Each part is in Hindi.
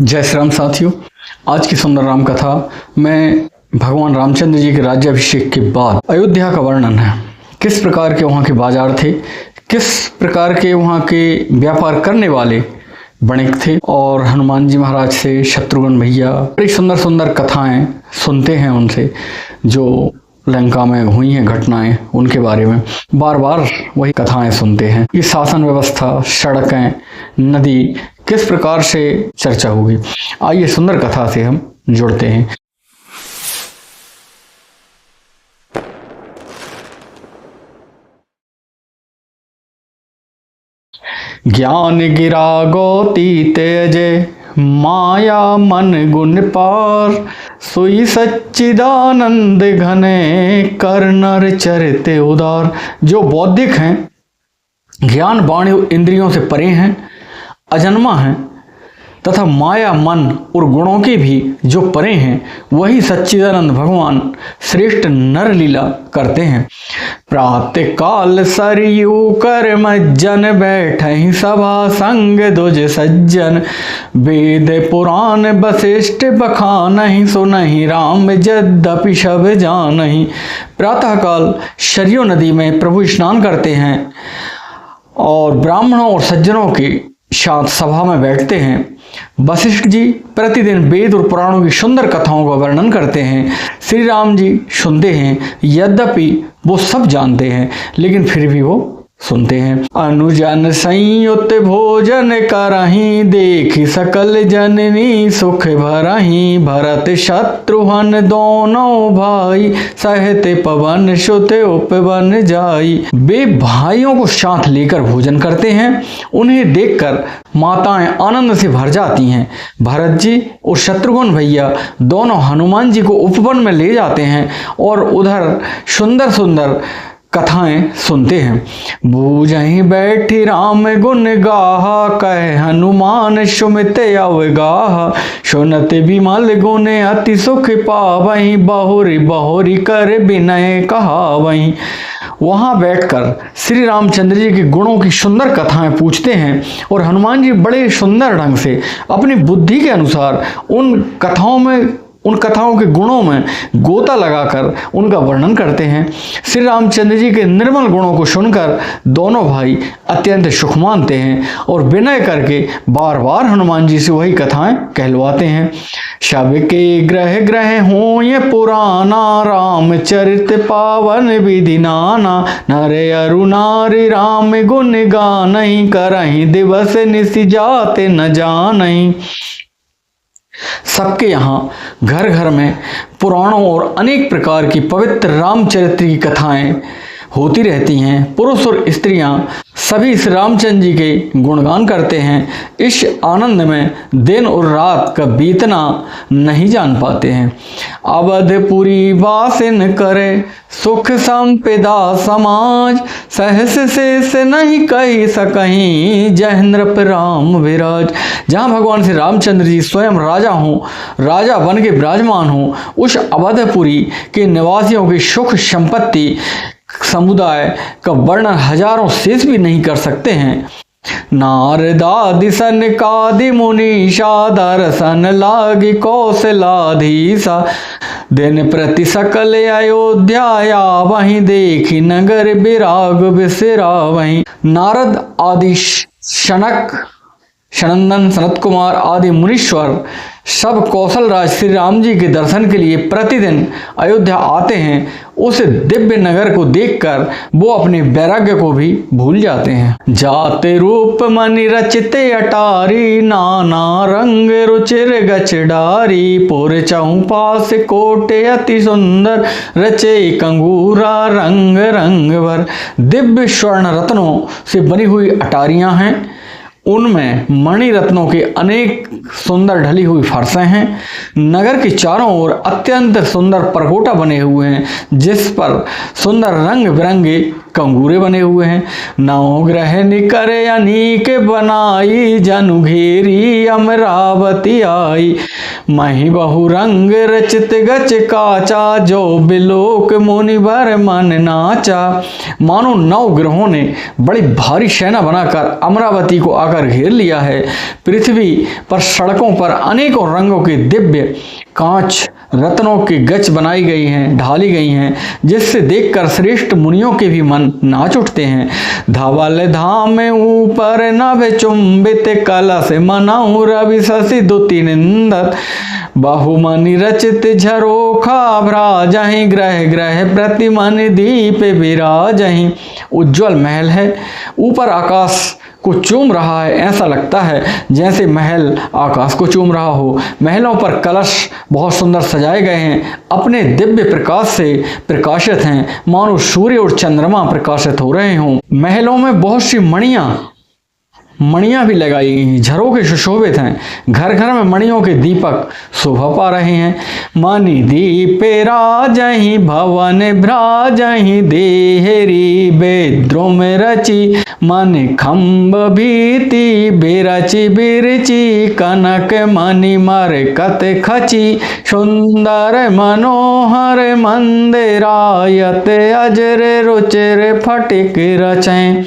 जय श्री राम साथियों। आज की सुंदर राम कथा में भगवान रामचंद्र जी के राज्याभिषेक के बाद अयोध्या का वर्णन है। किस प्रकार के वहाँ के बाजार थे, किस प्रकार के वहाँ के व्यापार करने वाले वणिक थे, और हनुमान जी महाराज से शत्रुघ्न भैया बड़ी सुंदर सुंदर कथाएं सुनते हैं उनसे, जो लंका में हुई हैं घटनाएं, उनके बारे में बार बार वही कथाएं सुनते हैं। ये शासन व्यवस्था, सड़कें, नदी किस प्रकार से चर्चा होगी। आइए सुंदर कथा से हम जुड़ते हैं। ज्ञान गिरा गोती तेजे, माया मन गुण पार, सोई सच्चिदानंद घने, कर नर चरिते उदार। जो बौद्धिक हैं, ज्ञान वाणी इंद्रियों से परे हैं, अजन्मा हैं तथा माया मन और गुणों के भी जो परे हैं, वही सच्चिदानंद भगवान श्रेष्ठ नर लीला करते हैं। प्रातः काल सरयू कर मज्जन, बैठहि सभा संग दुज सज्जन, वेद पुराण वशिष्ठ बखानहि, सुनहि राम यद्यपि सब जानहि। प्रातःकाल सरयू नदी में प्रभु स्नान करते हैं और ब्राह्मणों और सज्जनों के साथ सभा में बैठते हैं। वशिष्ठ जी प्रतिदिन वेद और पुराणों की सुंदर कथाओं का वर्णन करते हैं। श्री राम जी सुनते हैं, यद्यपि वो सब जानते हैं लेकिन फिर भी वो सुनते हैं। अनुजन संयुत भोजन करहि, देखि सकल जननी सुख भरहि, भरत शत्रुघ्न दोनों भाई, सहते पवन सुत उपवन जाई। वे भाइयों को साथ लेकर भोजन करते हैं। उन्हें देखकर माताएं आनंद से भर जाती हैं। भरत जी और शत्रुघ्न भैया दोनों हनुमान जी को उपवन में ले जाते हैं और उधर सुंदर सुंदर कथाएं सुनते हैं। बूझहि बैठी राम गुण गाहा, कहे हनुमान सुमित अवगाहा, सुनत विमल गुण अति सुख पावहि, बहुरी बहुरी कर विनय कहावहि। वहाँ बैठकर श्री रामचंद्र जी के गुणों की सुंदर कथाएं पूछते हैं और हनुमान जी बड़े सुंदर ढंग से अपनी बुद्धि के अनुसार उन कथाओं के गुणों में गोता लगाकर उनका वर्णन करते हैं। श्री रामचंद्र जी के निर्मल गुणों को सुनकर दोनों भाई अत्यंत सुख मानते हैं और विनय करके बार बार हनुमान जी से वही कथाएं कहलवाते हैं। शब के ग्रह ग्रह हो ये पुराना, रामचरित पावन विधि नाना, नरे अरु नारी राम गुण गानहि, करहि दिवस निशि जाते न जानहि। सबके यहाँ घर घर में पुराणों और अनेक प्रकार की पवित्र रामचरित्र की कथाएं होती रहती हैं। पुरुष और स्त्रियां सभी श्री रामचंद्र जी के गुणगान करते हैं। इस आनंद में दिन और रात का बीतना नहीं जान पाते हैं। अवधपुरी वासिन करे, सुख संपदा समाज, सहस शेष नहीं कही सकहीं, जय नृप राम विराज। जहाँ भगवान श्री रामचंद्र जी स्वयं राजा हों, राजा बन के विराजमान हों, उस अवधपुरी के निवासियों की सुख संपत्ति समुदाय का वर्णन हजारों शेष भी नहीं कर सकते हैं। नारदादि सनकादि मुनीषा, दर्शन लागी कौशलाधीशा, दिन प्रति सकल अयोध्या, वहीं देखी नगर विराग बिसरा वहीं। नारद आदि सनंदन, सनत कुमार आदि मुनीश्वर सब कौशल राज श्री राम जी के दर्शन के लिए प्रतिदिन अयोध्या आते हैं। उस दिव्य नगर को देखकर वो अपने वैराग्य को भी भूल जाते हैं। जाते रूप मनि रचिते अटारी, नाना रंग रुचिर गचडारी, पुर चौपास कोटे अति सुंदर, रचे कंगूरा रंग रंग भर। दिव्य स्वर्ण रत्नों से बनी हुई अटारियां हैं, उनमें मणि रत्नों के अनेक सुंदर ढली हुई फर्शें हैं। नगर के चारों ओर अत्यंत सुंदर परकोटा बने हुए हैं, जिस पर सुंदर रंग बिरंगे कंगूरे बने हुए हैं। नौ ग्रह निकरे अनीक बनाई, जनु घेरी अमरावती आई। मही बहु रंग रचित गच काचा, जो बिलोक मुनि बर मन नाचा। मानो 9 ग्रहों ने बड़ी भारी सेना बनाकर अमरावती को आकर घेर लिया है। पृथ्वी पर सड़कों पर अनेकों रंगों के दिव्य कांच रत्नों की गच बनाई गई हैं, ढाली गई हैं, जिससे देखकर श्रेष्ठ मुनियों के भी मन नाच उठते हैं। धवल धाम ऊपर नभ चुंबित, कलश मनाऊ रवि शशि दुति निंदत। बहुमनि रचित झरोखा भ्राजहि, ग्रह ग्रह प्रतिमनि दीप विराजहि। उज्ज्वल महल है, ऊपर आकाश को चूम रहा है। ऐसा लगता है जैसे महल आकाश को चूम रहा हो। महलों पर कलश बहुत सुंदर सजाए गए हैं, अपने दिव्य प्रकाश से प्रकाशित हैं, मानो सूर्य और चंद्रमा प्रकाशित हो रहे हों। महलों में बहुत सी मणियां भी लगाई गई हैं, झरोखे सुशोभित हैं। घर घर में मणियों के दीपक शोभा पा रहे हैं। मणि दीपे राजहि, भवन भ्राजहि, देहरी बेद्रुम रची। मन खम्ब भीति बिरची बिरची, कनक मणि मरकत खची। सुंदर मनोहर मंदिरायत, अजर रुचिर फटिक रचें।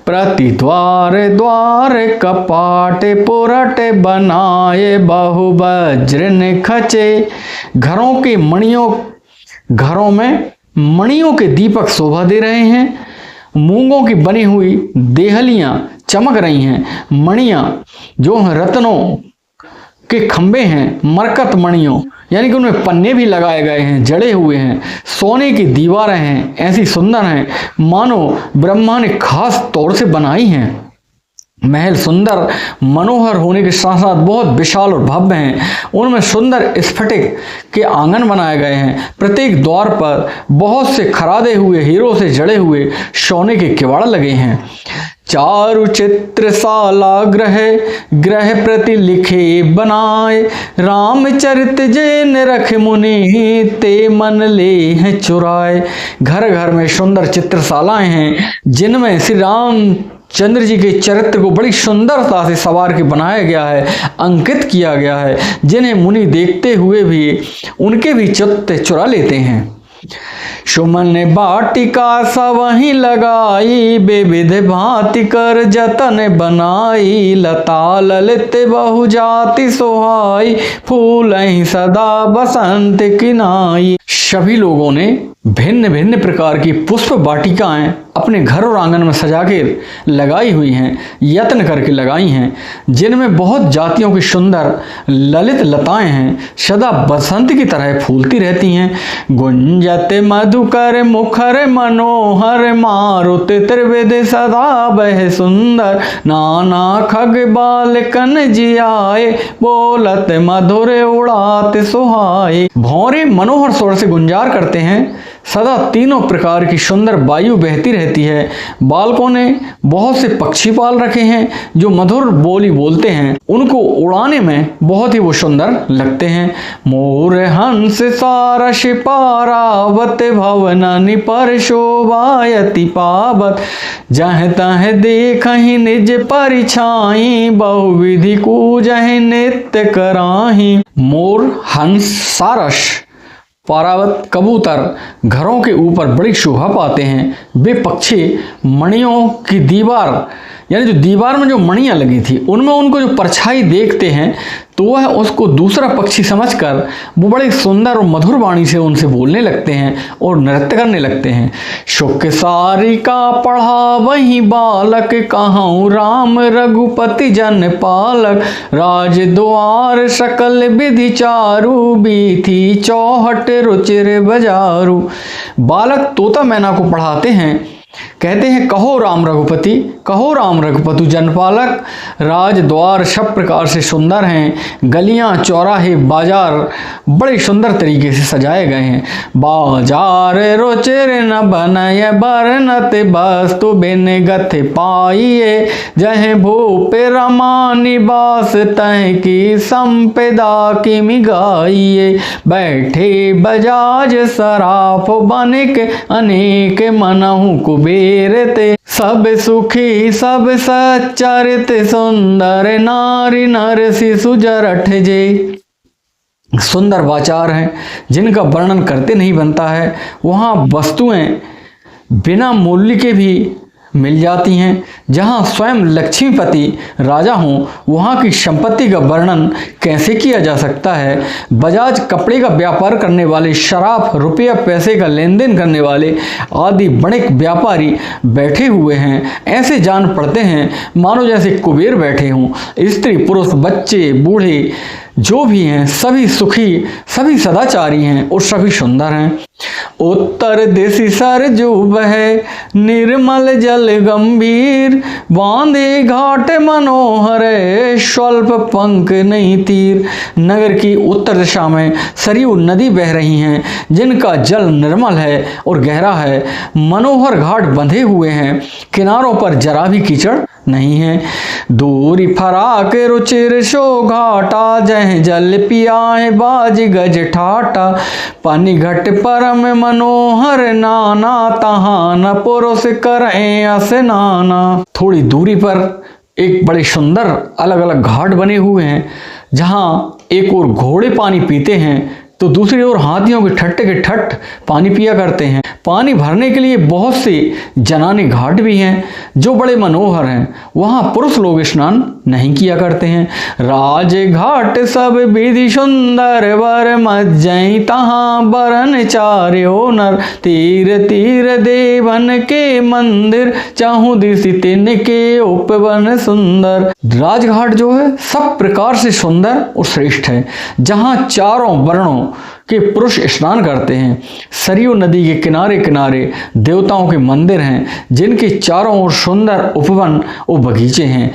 प्रति द्वार द्वार कपाट पुरट बनाए, बहु वज्र खचे। घरों में मणियों के दीपक शोभा दे रहे हैं। मूंगों की बनी हुई देहलियां चमक रही हैं। मणियां जो रत्नों के खंबे हैं, मरकत मणियों यानी कि उनमें पन्ने भी लगाए गए हैं, जड़े हुए हैं। सोने की दीवारें हैं, ऐसी सुंदर हैं मानो ब्रह्मा ने खास तौर से बनाई हैं। महल सुंदर मनोहर होने के साथ साथ बहुत विशाल और भव्य हैं। उनमें सुंदर स्फटिक के आंगन बनाए गए हैं। प्रत्येक द्वार पर बहुत से खरादे हुए हीरों से जड़े हुए सोने के किवाड़ लगे हैं। चारु चित्रशाला ग्रह ग्रह प्रति लिखे बनाए, रामचरित जैन रख मुनि, ते मन ले हैं चुराए। घर घर में सुंदर चित्रशालाएं हैं, जिनमें श्री राम चंद्र जी के चरित्र को बड़ी सुंदरता से सवार के बनाया गया है, अंकित किया गया है, जिन्हें मुनि देखते हुए भी उनके भी चित्त चुरा लेते हैं। सुमन बाटिका सवहीं लगाई, विविध भांति कर जतन बनाई। लता ललित बहुजाति सोहाई, फूलहि सदा बसंत किनाई। सभी लोगों ने भिन्न भिन्न प्रकार की पुष्प वाटिकाएं अपने घर और आंगन में सजा के लगाई हुई हैं, यत्न करके लगाई हैं, जिनमें बहुत जातियों की सुंदर ललित लताएं हैं, सदा बसंत की तरह फूलती रहती हैं। गुंजत मधुकर मुखर मनोहर, मारुत त्रिविध सदा बह सुंदर। नाना खग बालकन जियाए, बोलत मधुर उड़ात सुहाए। भौरे मनोहर स्वर से गुंजार करते हैं, सदा तीनों प्रकार की सुंदर वायु बहती रहती है। बालकों ने बहुत से पक्षी पाल रखे हैं जो मधुर बोली बोलते हैं, उनको उड़ाने में बहुत ही वो सुंदर लगते हैं। मोर हंस सारस पारावत, भवननि पर शोभायति पावत। जह तह देखहि निज परिछाई, बहुविधि कूजहि नित्य कराही। मोर हंस सारस पारावत कबूतर घरों के ऊपर बड़ी शोभा पाते हैं। वे पक्षी मणियों की दीवार यानी जो दीवार में जो मणियां लगी थी उनमें उनको जो परछाई देखते हैं तो वह उसको दूसरा पक्षी समझकर वो बड़ी सुंदर और मधुर वाणी से उनसे बोलने लगते हैं और नृत्य करने लगते हैं। शुक सारिका पढ़ा वही बालक, कहूँ राम रघुपति जन पालक। राज द्वार सकल विधि चारु, बीथी चौहट रुचिर बजारू। बालक तोता मैना को पढ़ाते हैं, कहते हैं कहो राम रघुपति, कहो राम रघुपति जनपालक। राज द्वार सब प्रकार से सुंदर हैं, गलियां चौराहे बाजार बड़े सुंदर तरीके से सजाए गए हैं। बाजार रुचिर न बनय बरनत, वस्तु बिन गथ पाइए। जह भूप रमा निवास, तह की संपदा की मिगाइए। बैठे बजाज सराफ बनिक, अनेक मनहु को कुबेर ते, सब सुखी सब सच्चरित सुंदर, नारी नर शिशु जरठ जे। सुंदर वाचार हैं जिनका वर्णन करते नहीं बनता है। वहाँ वस्तुएं बिना मूल्य के भी मिल जाती हैं। जहाँ स्वयं लक्ष्मीपति राजा हों वहाँ की संपत्ति का वर्णन कैसे किया जा सकता है। बजाज कपड़े का व्यापार करने वाले, शराब रुपया पैसे का लेन देन करने वाले आदि बड़े व्यापारी बैठे हुए हैं। ऐसे जान पड़ते हैं मानो जैसे कुबेर बैठे हों। स्त्री पुरुष बच्चे बूढ़े जो भी हैं सभी सुखी, सभी सदाचारी हैं और सभी सुंदर हैं। उत्तर दिशि सरजू बहे निर्मल जल गंभीर, बांधे घाट मनोहर स्वल्प पंख नहीं तीर। नगर की उत्तर दिशा में सरयू नदी बह रही हैं जिनका जल निर्मल है और गहरा है। मनोहर घाट बंधे हुए हैं, किनारों पर जरा भी कीचड़ नहीं है। दूरी फराक रुचिर शो घाटा, जह जल पियाए बाज गज ठाटा। पानी घट परम मनोहर नाना, तहाँ न पुरुष करें स्नाना। थोड़ी दूरी पर एक बड़े सुंदर अलग अलग घाट बने हुए हैं जहाँ एक ओर घोड़े पानी पीते हैं तो दूसरी ओर हाथियों के ठट्टे के ठट्ट पानी पिया करते हैं। पानी भरने के लिए बहुत से जनाने घाट भी हैं जो बड़े मनोहर हैं। वहाँ पुरुष लोग स्नान नहीं किया करते हैं। राज घाट सब विधि सुंदर, वर मज्जई तहाँ बरन चार्यो नर। तीर तीर देवन के मंदिर, चाहू दिशि तिन के उपवन सुंदर। राजघाट जो है सब प्रकार से सुंदर और श्रेष्ठ है, जहाँ चारों वर्णों के पुरुष स्नान करते हैं। सरयू नदी के किनारे किनारे देवताओं के मंदिर हैं जिनके चारों ओर सुंदर उपवन और बगीचे हैं।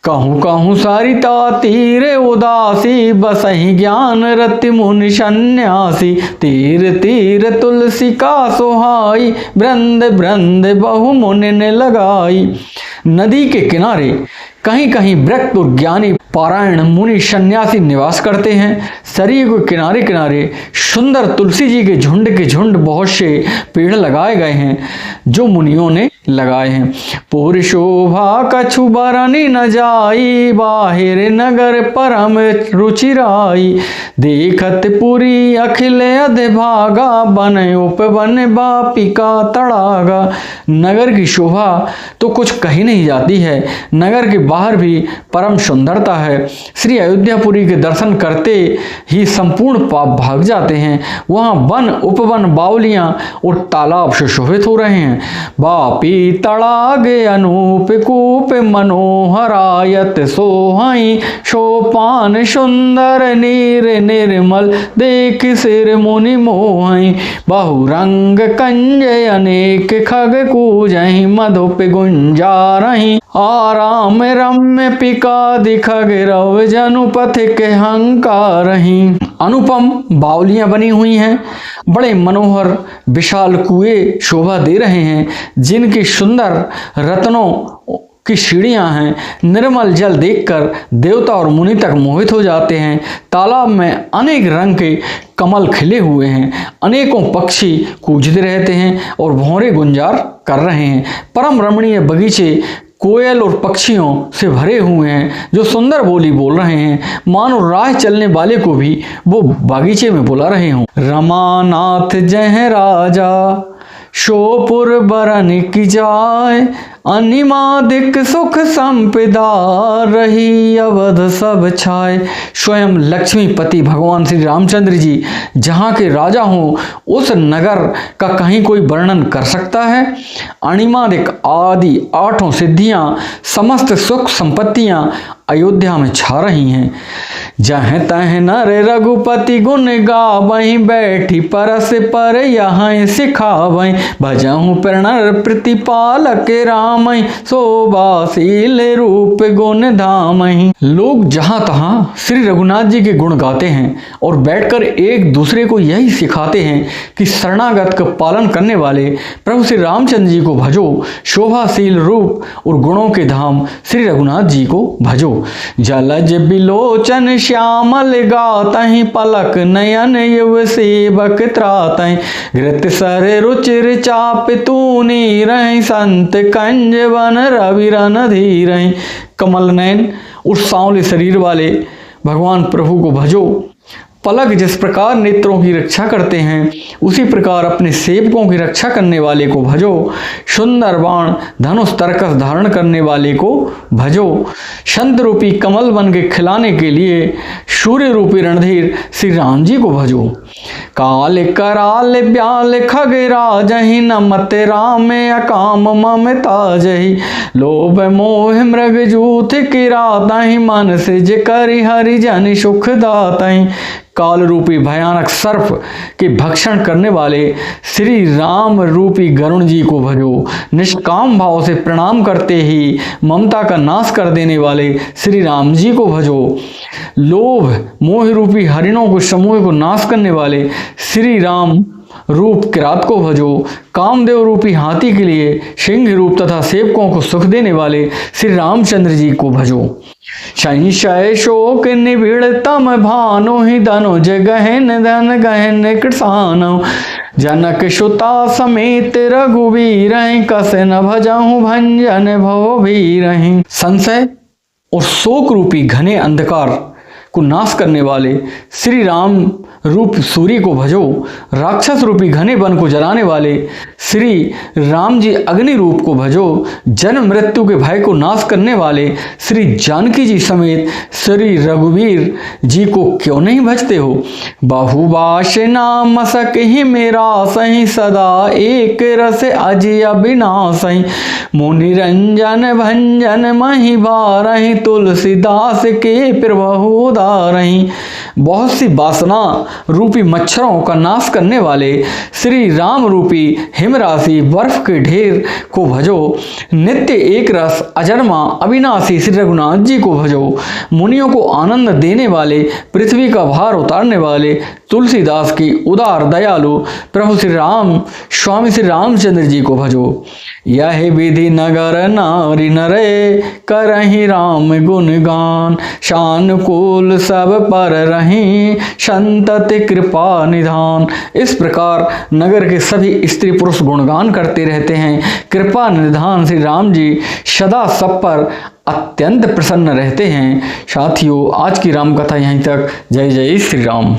कहूँ कहूँ सारिता तीर उदासी, बसहि ज्ञान रति मुनि सन्यासी। तीर तीर तुलसी का सोहाई, वृंद वृंद बहु मुनि ने लगाई। नदी के किनारे कहीं कहीं वृक्त और ज्ञानी पारायण मुनि सन्यासी निवास करते हैं। सरयू के किनारे किनारे सुंदर तुलसी जी के झुंड बहुत से पेड़ लगाए गए हैं जो मुनियों ने लगाए हैं। पूरी शोभा कछु बरनी न जाई, बाहिर नगर परम रुचिराई। देखत पुरी अखिल अधभागा, बन उपवन बापिका तड़ागा। नगर की शोभा तो कुछ कही नहीं जाती है, नगर के बाहर भी परम सुंदरता है। श्री अयोध्यापुरी के दर्शन करते ही संपूर्ण पाप भाग जाते हैं। वहाँ वन उपवन बावलियाँ और तालाब सुशोभित हो रहे हैं। बापी तड़ागे अनूप कूप मनोहरायत सोहाई, शोपान सुंदर नीर निर्मल, देख सिर मुनि मोहाई। बहुरंग कंजय अनेक खग कूजहि, मधुप गुंजारहि। आराम रम्य पिका दिखग रव, जनुपथ के हंकारहि। अनुपम बावलियां बनी हुई हैं, बड़े मनोहर विशाल कुएं शोभा दे रहे हैं जिनकी सुंदर रत्नों की सीढ़ियां हैं। निर्मल जल देखकर देवता और मुनि तक मोहित हो जाते हैं। तालाब में अनेक रंग के कमल खिले हुए हैं, अनेकों पक्षी कूजते रहते हैं और भौरे गुंजार कर रहे हैं। परम रमणीय बगीचे कोयल और पक्षियों से भरे हुए हैं जो सुंदर बोली बोल रहे हैं, मानो राह चलने वाले को भी वो बागीचे में बुला रहे हों। रमानाथ जय राजा, शोपुर बरन की जाय, अनिमादिक सुख संपदा, रही अवध सब छाय। स्वयं लक्ष्मीपति भगवान श्री रामचंद्र जी जहाँ के राजा हों उस नगर का कहीं कोई वर्णन कर सकता है। अनिमादिक आदि 8 सिद्धियाँ, समस्त सुख संपत्तियाँ अयोध्या में छा रही हैं। जह तह नर रघुपति गुण गावहीं, बैठी परस पर यहाँ सिखावहीं। भजहु प्रणर प्रतिपालक राम, नामहि शोभाशील रूप गुण धामहि। लोग जहाँ तहाँ श्री रघुनाथ जी के गुण गाते हैं और बैठकर एक दूसरे को यही सिखाते हैं कि शरणागत का पालन करने वाले प्रभु श्री रामचंद्र जी को भजो, शोभाशील रूप और गुणों के धाम श्री रघुनाथ जी को भजो। जलज बिलोचन श्यामल गातहि, पलक नयन युव सेवक त्रातहि, घृत सर रुचिर चाप तूनी रहि, संत कंज वन रवि रन धीरहि। कमल नयन और सांवले शरीर वाले भगवान प्रभु को भजो। पलक जिस प्रकार नेत्रों की रक्षा करते हैं उसी प्रकार अपने सेवकों की रक्षा करने वाले को भजो। सुंदर बाण धनुष तरकस धारण करने वाले को भजो। शंत रूपी कमल बन के खिलाने के लिए सूर्य रूपी रणधीर श्री राम जी को भजो। काल कराल ब्याल खगराजहि, नमत राम अकाम ममता जहि, लोभ मोह मृग जूथ किरातहि, मन सिज करि हरि जन सुख दातहि। काल रूपी भयानक सर्प के भक्षण करने वाले श्री राम रूपी गरुण जी को भजो। निष्काम भाव से प्रणाम करते ही ममता का नाश कर देने वाले श्री राम जी को भजो। लोभ मोह रूपी हरिणों को समूह को नाश करने वाले श्री राम रूप किरात को भजो। कामदेव रूपी हाथी के लिए सिंह रूप तथा सेवकों को सुख देने वाले श्री रामचंद्र जी को भजो। संशय शोक निबिड़ तम भानु, ही धनुज गहन धन गहन कृसानु, जनक सुता समेत रघुवीर, कस न भजहु भंजन भव भीरहि। संशय और शोक रूपी घने अंधकार को नाश करने वाले श्री राम रूप सूर्य को भजो। राक्षस रूपी घने वन को जलाने वाले श्री राम जी अग्नि रूप को भजो। जन्म मृत्यु के भय को नाश करने वाले श्री जानकी जी समेत श्री रघुवीर जी को क्यों नहीं भजते हो। बहुबाश नाम सकहि मेरा सही, सदा एक रस अजय अविनाशहि, मुनि रंजन भंजन मही बारहि, तुलसीदास के प्रभु उदारहि। बहुत सी वासना रूपी मच्छरों का नाश करने वाले श्री राम रूपी हिमराशि बर्फ के ढेर को भजो। नित्य एक रस अजन्मा अविनाशी श्री रघुनाथ जी को भजो। मुनियों को आनंद देने वाले पृथ्वी का भार उतारने वाले तुलसीदास की उदार दयालु प्रभु श्री राम स्वामी श्री रामचंद्र जी को भजो। यह विधि नगर नारी नरे, करहि राम गुण गान, शानुकूल सब पर रही, संतति कृपा निधान। इस प्रकार नगर के सभी स्त्री पुरुष गुणगान करते रहते हैं। कृपा निधान श्री राम जी सदा सब पर अत्यंत प्रसन्न रहते हैं। साथियों, आज की राम कथा यहीं तक। जय जय श्री राम।